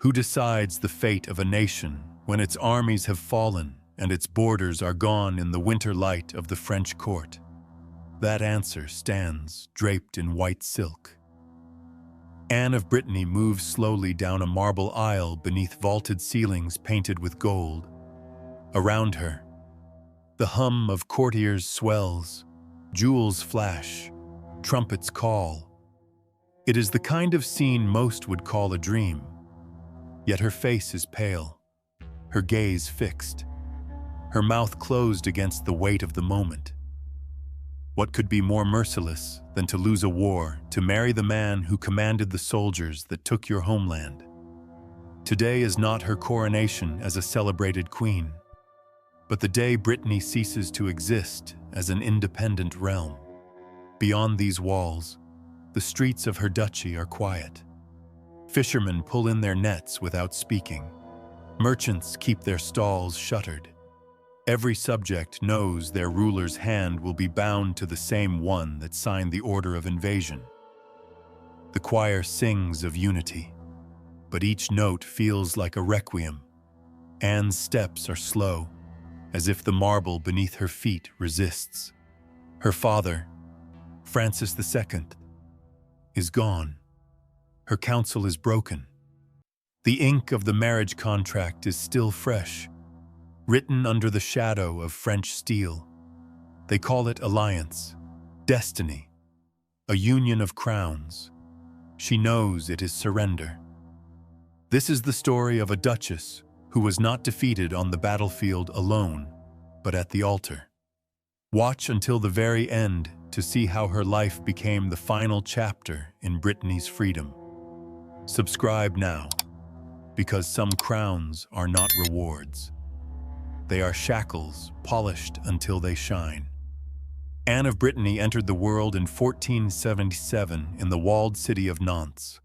Who decides the fate of a nation when its armies have fallen and its borders are gone in the winter light of the French court? That answer stands draped in white silk. Anne of Brittany moves slowly down a marble aisle beneath vaulted ceilings painted with gold. Around her, the hum of courtiers swells, jewels flash, trumpets call. It is the kind of scene most would call a dream. Yet her face is pale, her gaze fixed, her mouth closed against the weight of the moment. What could be more merciless than to lose a war, to marry the man who commanded the soldiers that took your homeland? Today is not her coronation as a celebrated queen, but the day Brittany ceases to exist as an independent realm. Beyond these walls, the streets of her duchy are quiet. Fishermen pull in their nets without speaking. Merchants keep their stalls shuttered. Every subject knows their ruler's hand will be bound to the same one that signed the order of invasion. The choir sings of unity, but each note feels like a requiem. Anne's steps are slow, as if the marble beneath her feet resists. Her father, Francis II, is gone. Her counsel is broken. The ink of the marriage contract is still fresh, written under the shadow of French steel. They call it alliance, destiny, a union of crowns. She knows it is surrender. This is the story of a duchess who was not defeated on the battlefield alone, but at the altar. Watch until the very end to see how her life became the final chapter in Brittany's freedom. Subscribe now, because some crowns are not rewards. They are shackles polished until they shine. Anne of Brittany entered the world in 1477 in the walled city of Nantes,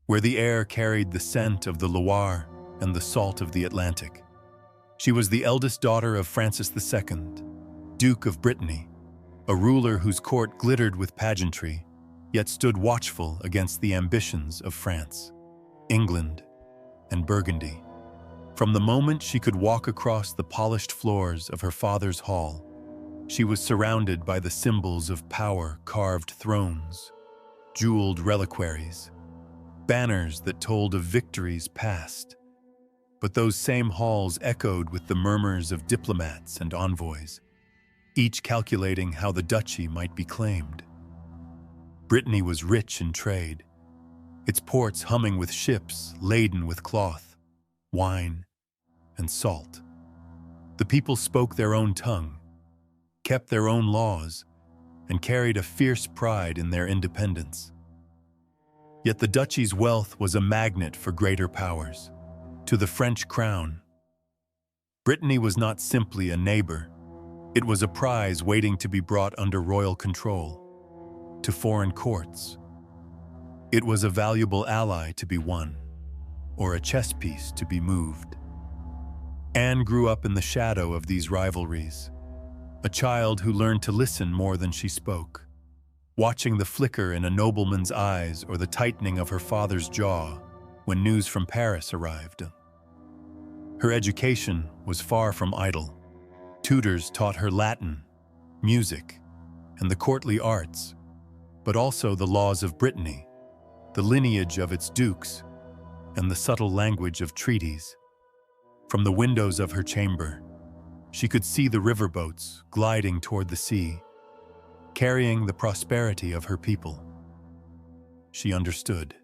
where the air carried the scent of the Loire and the salt of the Atlantic. She was the eldest daughter of Francis II, Duke of Brittany, a ruler whose court glittered with pageantry, yet stood watchful against the ambitions of France, England, and Burgundy. From the moment she could walk across the polished floors of her father's hall, she was surrounded by the symbols of power: carved thrones, jeweled reliquaries, banners that told of victories past. But those same halls echoed with the murmurs of diplomats and envoys, each calculating how the duchy might be claimed. Brittany was rich in trade, its ports humming with ships laden with cloth, wine, and salt. The people spoke their own tongue, kept their own laws, and carried a fierce pride in their independence. Yet the duchy's wealth was a magnet for greater powers. To the French crown, Brittany was not simply a neighbor. It was a prize waiting to be brought under royal control. To foreign courts, it was a valuable ally to be won, or a chess piece to be moved. Anne grew up in the shadow of these rivalries, a child who learned to listen more than she spoke, watching the flicker in a nobleman's eyes or the tightening of her father's jaw when news from Paris arrived. Her education was far from idle. Tutors taught her Latin, music, and the courtly arts, but also the laws of Brittany, the lineage of its dukes, and the subtle language of treaties. From the windows of her chamber, she could see the riverboats gliding toward the sea, carrying the prosperity of her people. She understood,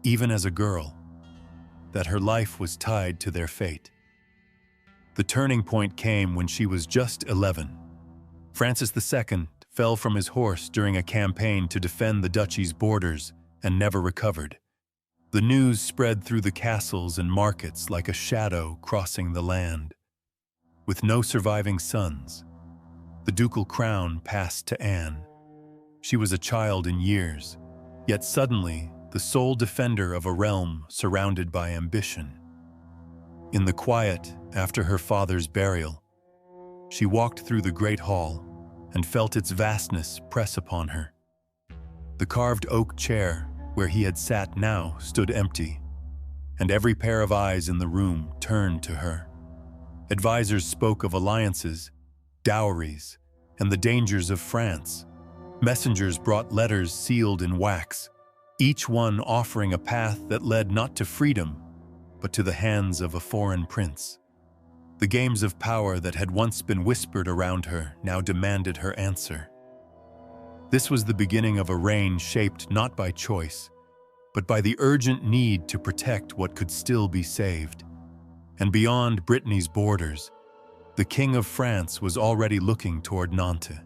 even as a girl, that her life was tied to their fate. The turning point came when she was just 11. Francis II fell from his horse during a campaign to defend the duchy's borders and never recovered. The news spread through the castles and markets like a shadow crossing the land. With no surviving sons, the ducal crown passed to Anne. She was a child in years, yet suddenly the sole defender of a realm surrounded by ambition. In the quiet after her father's burial, she walked through the great hall and felt its vastness press upon her. The carved oak chair where he had sat now stood empty, and every pair of eyes in the room turned to her. Advisors spoke of alliances, dowries, and the dangers of France. Messengers brought letters sealed in wax, each one offering a path that led not to freedom, but to the hands of a foreign prince. The games of power that had once been whispered around her now demanded her answer. This was the beginning of a reign shaped not by choice, but by the urgent need to protect what could still be saved. And beyond Brittany's borders, the King of France was already looking toward Nantes.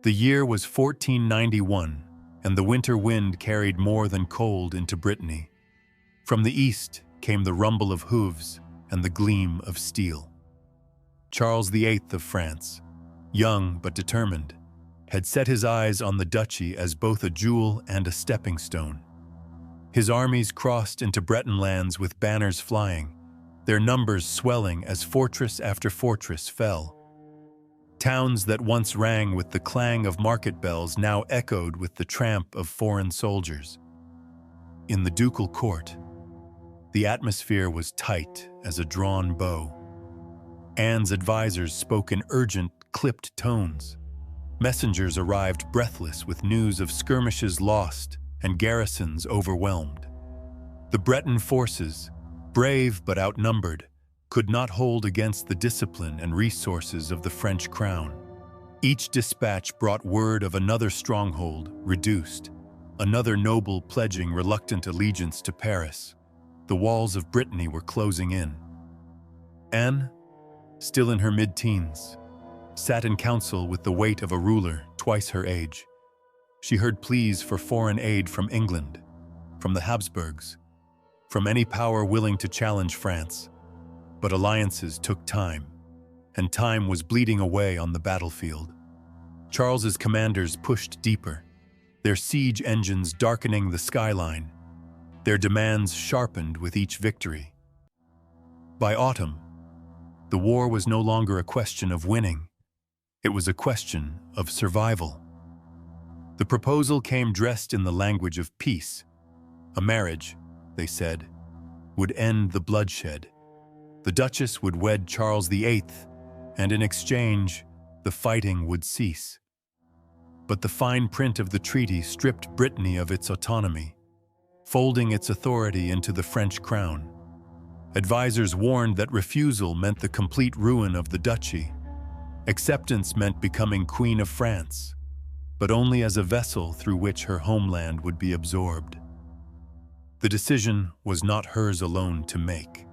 The year was 1491, and the winter wind carried more than cold into Brittany. From the east came the rumble of hooves and the gleam of steel. Charles VIII of France, young but determined, had set his eyes on the duchy as both a jewel and a stepping stone. His armies crossed into Breton lands with banners flying, their numbers swelling as fortress after fortress fell. Towns that once rang with the clang of market bells now echoed with the tramp of foreign soldiers. In the ducal court, the atmosphere was tight as a drawn bow. Anne's advisors spoke in urgent, clipped tones. Messengers arrived breathless with news of skirmishes lost and garrisons overwhelmed. The Breton forces, brave but outnumbered, could not hold against the discipline and resources of the French crown. Each dispatch brought word of another stronghold reduced, another noble pledging reluctant allegiance to Paris. The walls of Brittany were closing in. Anne, still in her mid-teens, sat in council with the weight of a ruler twice her age. She heard pleas for foreign aid from England, from the Habsburgs, from any power willing to challenge France. But alliances took time, and time was bleeding away on the battlefield. Charles's commanders pushed deeper, their siege engines darkening the skyline, their demands sharpened with each victory. By autumn, the war was no longer a question of winning. It was a question of survival. The proposal came dressed in the language of peace. A marriage, they said, would end the bloodshed. The Duchess would wed Charles VIII, and in exchange, the fighting would cease. But the fine print of the treaty stripped Brittany of its autonomy, folding its authority into the French crown. Advisors warned that refusal meant the complete ruin of the duchy. Acceptance meant becoming Queen of France, but only as a vessel through which her homeland would be absorbed. The decision was not hers alone to make.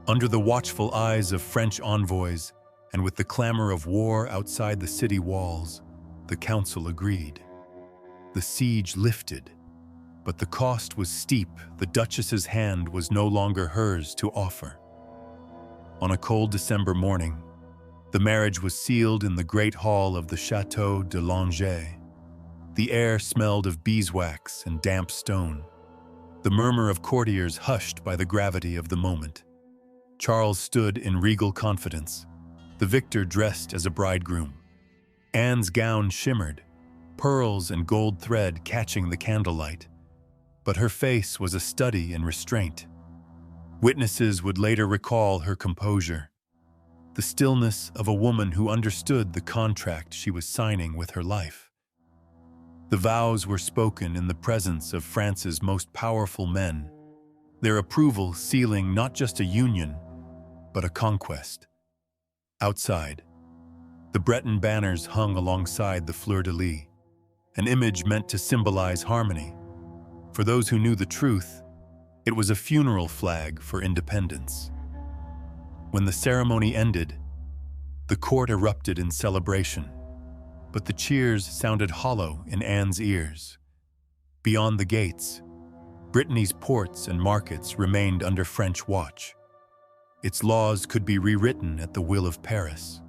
Under the watchful eyes of French envoys and with the clamor of war outside the city walls, the council agreed. The siege lifted, but the cost was steep. The Duchess's hand was no longer hers to offer. On a cold December morning, the marriage was sealed in the great hall of the Château de Langeais. The air smelled of beeswax and damp stone, the murmur of courtiers hushed by the gravity of the moment. Charles stood in regal confidence, the victor dressed as a bridegroom. Anne's gown shimmered, pearls and gold thread catching the candlelight, but her face was a study in restraint. Witnesses would later recall her composure, the stillness of a woman who understood the contract she was signing with her life. The vows were spoken in the presence of France's most powerful men, their approval sealing not just a union, but a conquest. Outside, the Breton banners hung alongside the fleur-de-lis, an image meant to symbolize harmony. For those who knew the truth, it was a funeral flag for independence. When the ceremony ended, the court erupted in celebration, but the cheers sounded hollow in Anne's ears. Beyond the gates, Brittany's ports and markets remained under French watch. Its laws could be rewritten at the will of Paris.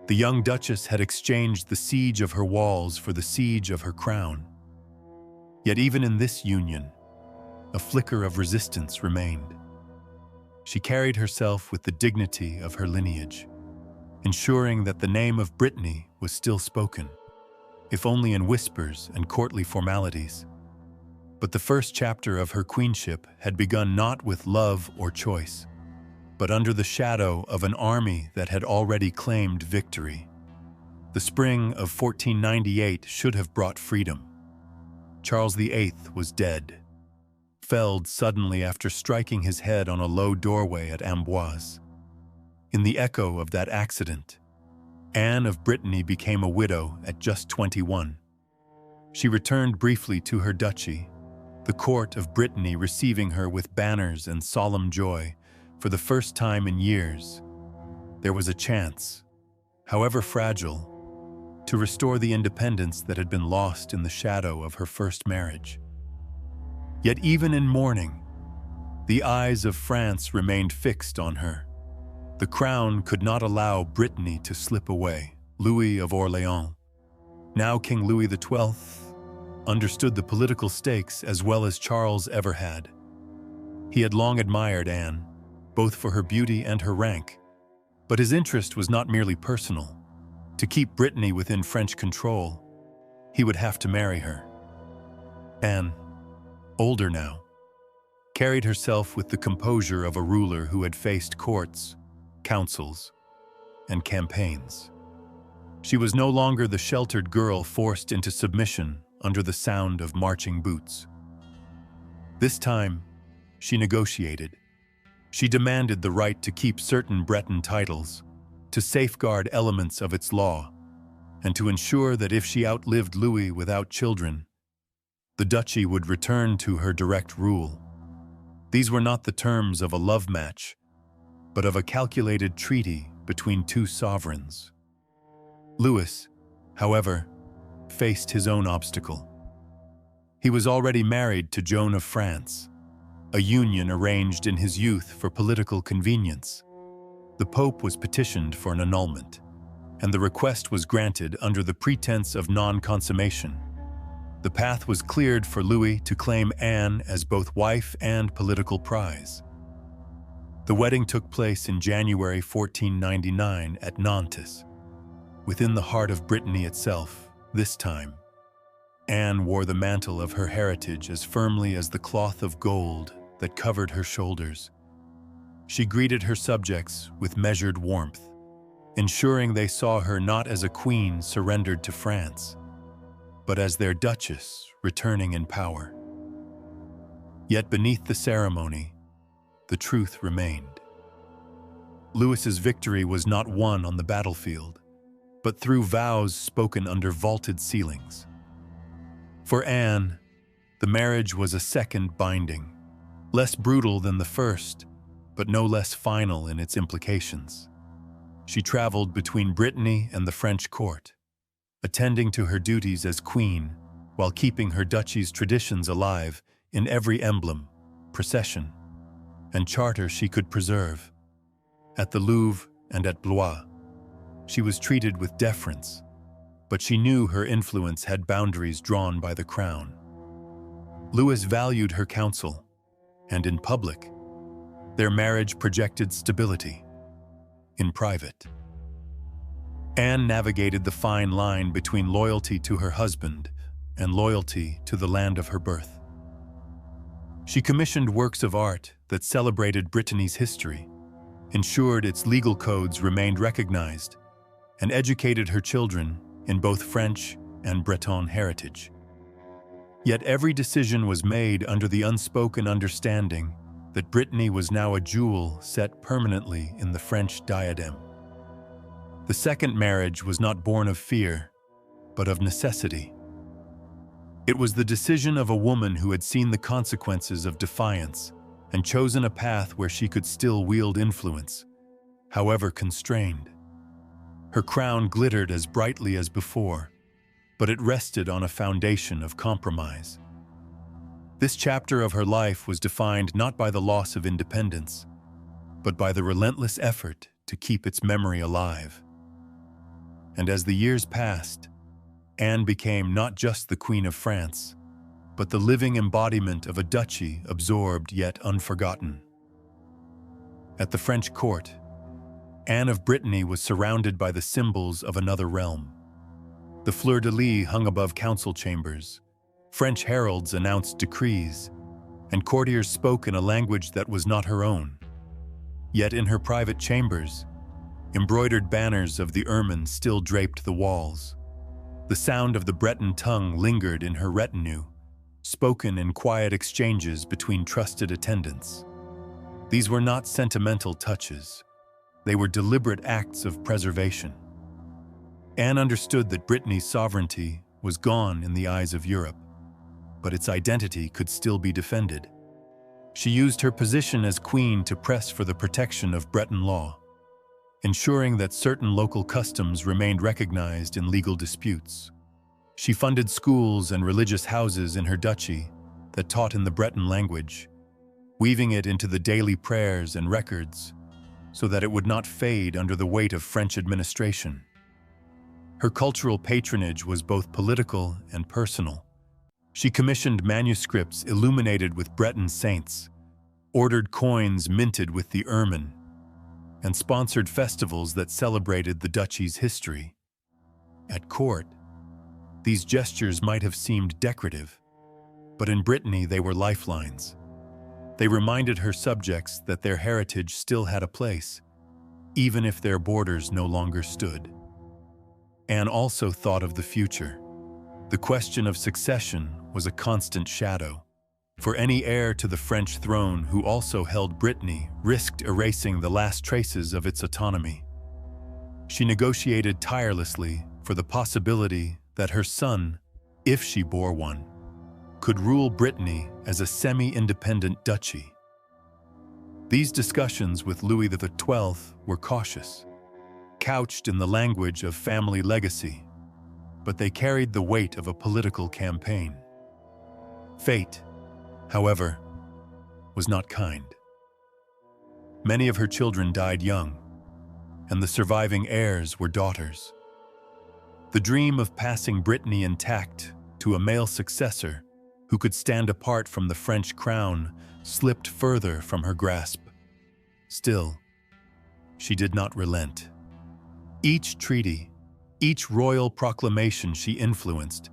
The young Duchess had exchanged the siege of her walls for the siege of her crown. Yet even in this union, a flicker of resistance remained. She carried herself with the dignity of her lineage, ensuring that the name of Brittany was still spoken, if only in whispers and courtly formalities. But the first chapter of her queenship had begun not with love or choice, but under the shadow of an army that had already claimed victory. The spring of 1498 should have brought freedom. Charles VIII was dead, felled suddenly after striking his head on a low doorway at Amboise. In the echo of that accident, Anne of Brittany became a widow at just 21. She returned briefly to her duchy, the court of Brittany receiving her with banners and solemn joy for the first time in years. There was a chance, however fragile, to restore the independence that had been lost in the shadow of her first marriage. Yet even in mourning, the eyes of France remained fixed on her. The crown could not allow Brittany to slip away. Louis of Orléans, now King Louis XII, understood the political stakes as well as Charles ever had. He had long admired Anne, both for her beauty and her rank, but his interest was not merely personal. To keep Brittany within French control, he would have to marry her. Anne, older now, carried herself with the composure of a ruler who had faced courts, councils, and campaigns. She was no longer the sheltered girl forced into submission under the sound of marching boots. This time, she negotiated. She demanded the right to keep certain Breton titles, to safeguard elements of its law, and to ensure that if she outlived Louis without children, the duchy would return to her direct rule. These were not the terms of a love match, but of a calculated treaty between two sovereigns. Louis, however, faced his own obstacle. He was already married to Joan of France, a union arranged in his youth for political convenience. The Pope was petitioned for an annulment, and the request was granted under the pretense of non-consummation. The path was cleared for Louis to claim Anne as both wife and political prize. The wedding took place in January 1499 at Nantes. Within the heart of Brittany itself, this time, Anne wore the mantle of her heritage as firmly as the cloth of gold that covered her shoulders. She greeted her subjects with measured warmth, ensuring they saw her not as a queen surrendered to France, but as their duchess returning in power. Yet beneath the ceremony, the truth remained. Louis's victory was not won on the battlefield, but through vows spoken under vaulted ceilings. For Anne, the marriage was a second binding, less brutal than the first, but no less final in its implications. She traveled between Brittany and the French court, attending to her duties as queen while keeping her duchy's traditions alive in every emblem, procession, and charter she could preserve. At the Louvre and at Blois, she was treated with deference, but she knew her influence had boundaries drawn by the crown. Louis valued her counsel, and in public, their marriage projected stability. In private, Anne navigated the fine line between loyalty to her husband and loyalty to the land of her birth. She commissioned works of art that celebrated Brittany's history, ensured its legal codes remained recognized, and educated her children in both French and Breton heritage. Yet every decision was made under the unspoken understanding that Brittany was now a jewel set permanently in the French diadem. The second marriage was not born of fear, but of necessity. It was the decision of a woman who had seen the consequences of defiance and chosen a path where she could still wield influence, however constrained. Her crown glittered as brightly as before, but it rested on a foundation of compromise. This chapter of her life was defined not by the loss of independence, but by the relentless effort to keep its memory alive. And as the years passed, Anne became not just the Queen of France, but the living embodiment of a duchy absorbed yet unforgotten. At the French court, Anne of Brittany was surrounded by the symbols of another realm. The fleur-de-lis hung above council chambers, French heralds announced decrees, and courtiers spoke in a language that was not her own. Yet in her private chambers, embroidered banners of the ermine still draped the walls. The sound of the Breton tongue lingered in her retinue, spoken in quiet exchanges between trusted attendants. These were not sentimental touches. They were deliberate acts of preservation. Anne understood that Brittany's sovereignty was gone in the eyes of Europe, but its identity could still be defended. She used her position as queen to press for the protection of Breton law, ensuring that certain local customs remained recognized in legal disputes. She funded schools and religious houses in her duchy that taught in the Breton language, weaving it into the daily prayers and records so that it would not fade under the weight of French administration. Her cultural patronage was both political and personal. She commissioned manuscripts illuminated with Breton saints, ordered coins minted with the ermine, and sponsored festivals that celebrated the duchy's history. At court, these gestures might have seemed decorative, but in Brittany they were lifelines. They reminded her subjects that their heritage still had a place, even if their borders no longer stood. Anne also thought of the future. The question of succession was a constant shadow, for any heir to the French throne who also held Brittany risked erasing the last traces of its autonomy. She negotiated tirelessly for the possibility that her son, if she bore one, could rule Brittany as a semi-independent duchy. These discussions with Louis XII were cautious, couched in the language of family legacy, but they carried the weight of a political campaign. Fate, however, was not kind. Many of her children died young, and the surviving heirs were daughters. The dream of passing Brittany intact to a male successor who could stand apart from the French crown slipped further from her grasp. Still, she did not relent. Each treaty, each royal proclamation she influenced,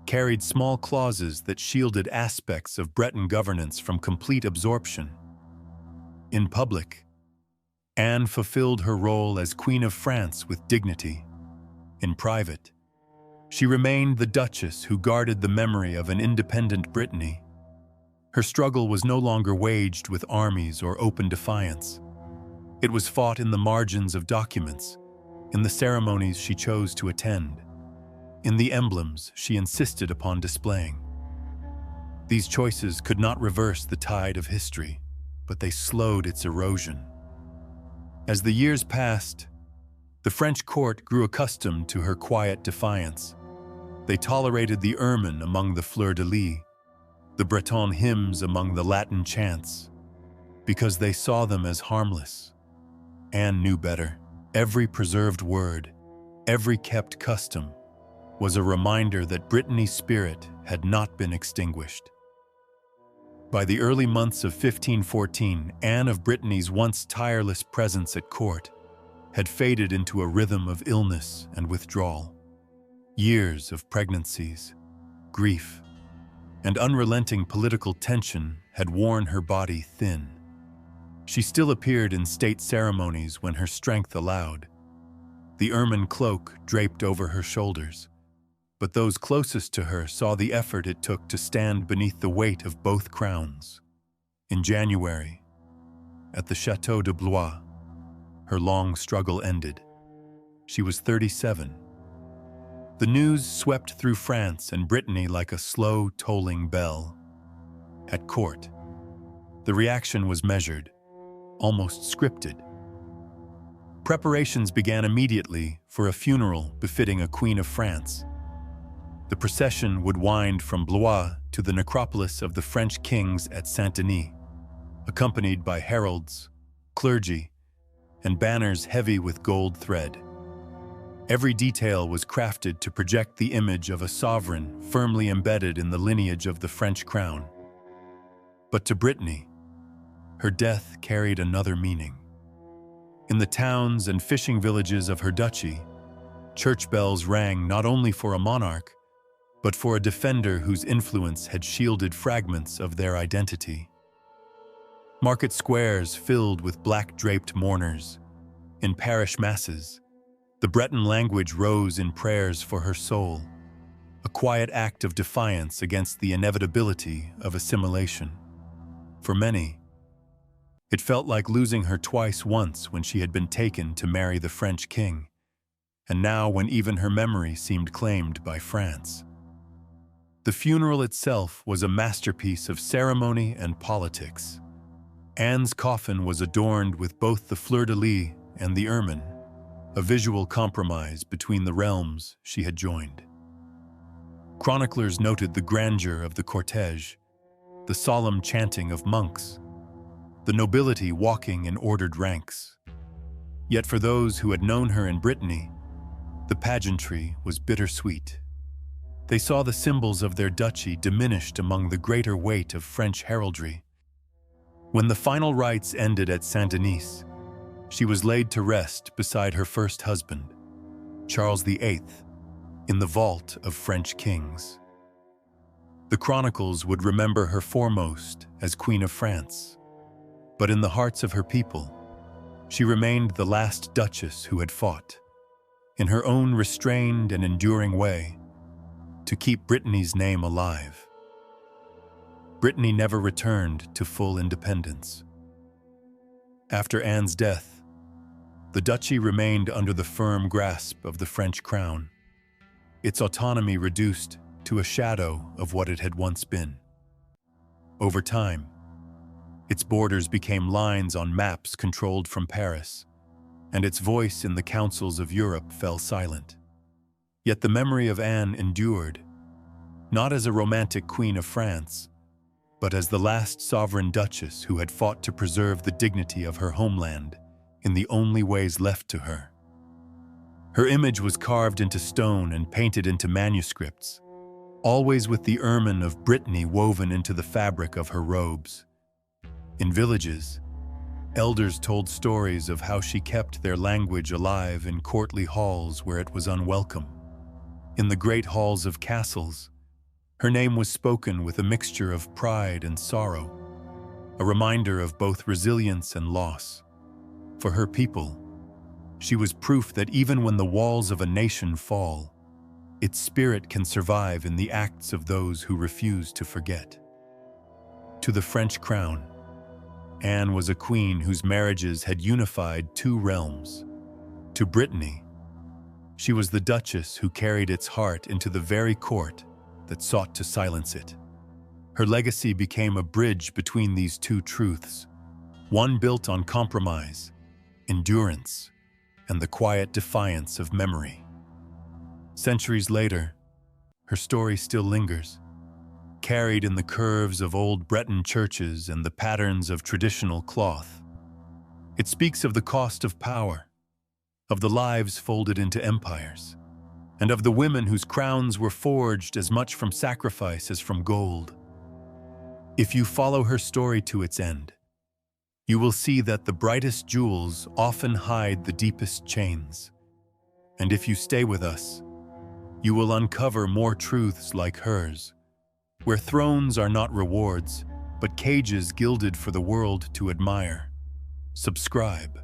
carried small clauses that shielded aspects of Breton governance from complete absorption. In public, Anne fulfilled her role as Queen of France with dignity. In private, she remained the Duchess who guarded the memory of an independent Brittany. Her struggle was no longer waged with armies or open defiance. It was fought in the margins of documents, in the ceremonies she chose to attend, in the emblems she insisted upon displaying. These choices could not reverse the tide of history, but they slowed its erosion. As the years passed, the French court grew accustomed to her quiet defiance. They tolerated the ermine among the fleurs-de-lis, the Breton hymns among the Latin chants, because they saw them as harmless. Anne knew better. Every preserved word, every kept custom, was a reminder that Brittany's spirit had not been extinguished. By the early months of 1514, Anne of Brittany's once tireless presence at court had faded into a rhythm of illness and withdrawal. Years of pregnancies, grief, and unrelenting political tension had worn her body thin. She still appeared in state ceremonies when her strength allowed, the ermine cloak draped over her shoulders, but those closest to her saw the effort it took to stand beneath the weight of both crowns. In January, at the Château de Blois, her long struggle ended. She was 37. The news swept through France and Brittany like a slow, tolling bell. At court, the reaction was measured, almost scripted. Preparations began immediately for a funeral befitting a Queen of France. The procession would wind from Blois to the necropolis of the French kings at Saint-Denis, accompanied by heralds, clergy, and banners heavy with gold thread. Every detail was crafted to project the image of a sovereign firmly embedded in the lineage of the French crown. But to Brittany, her death carried another meaning. In the towns and fishing villages of her duchy, church bells rang not only for a monarch, but for a defender whose influence had shielded fragments of their identity. Market squares filled with black-draped mourners. In parish masses, the Breton language rose in prayers for her soul, a quiet act of defiance against the inevitability of assimilation. For many, it felt like losing her twice, once when she had been taken to marry the French king, and now when even her memory seemed claimed by France. The funeral itself was a masterpiece of ceremony and politics. Anne's coffin was adorned with both the fleur-de-lis and the ermine, a visual compromise between the realms she had joined. Chroniclers noted the grandeur of the cortege, the solemn chanting of monks, the nobility walking in ordered ranks. Yet for those who had known her in Brittany, the pageantry was bittersweet. They saw the symbols of their duchy diminished among the greater weight of French heraldry. When the final rites ended at Saint-Denis, she was laid to rest beside her first husband, Charles VIII, in the vault of French kings. The chronicles would remember her foremost as Queen of France, but in the hearts of her people, she remained the last duchess who had fought, in her own restrained and enduring way, to keep Brittany's name alive. Brittany never returned to full independence. After Anne's death, the duchy remained under the firm grasp of the French crown, its autonomy reduced to a shadow of what it had once been. Over time, its borders became lines on maps controlled from Paris, and its voice in the councils of Europe fell silent. Yet the memory of Anne endured, not as a romantic queen of France, but as the last sovereign duchess who had fought to preserve the dignity of her homeland in the only ways left to her. Her image was carved into stone and painted into manuscripts, always with the ermine of Brittany woven into the fabric of her robes. In villages, elders told stories of how she kept their language alive in courtly halls where it was unwelcome. In the great halls of castles, her name was spoken with a mixture of pride and sorrow, a reminder of both resilience and loss. For her people, she was proof that even when the walls of a nation fall, its spirit can survive in the acts of those who refuse to forget. To the French crown, Anne was a queen whose marriages had unified two realms. To Brittany, she was the duchess who carried its heart into the very court that sought to silence it. Her legacy became a bridge between these two truths, one built on compromise, endurance, and the quiet defiance of memory. Centuries later, her story still lingers, carried in the curves of old Breton churches and the patterns of traditional cloth. It speaks of the cost of power, of the lives folded into empires, and of the women whose crowns were forged as much from sacrifice as from gold. If you follow her story to its end, you will see that the brightest jewels often hide the deepest chains. And if you stay with us, you will uncover more truths like hers, where thrones are not rewards, but cages gilded for the world to admire. Subscribe,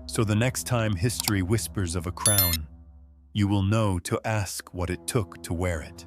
so the next time history whispers of a crown, you will know to ask what it took to wear it.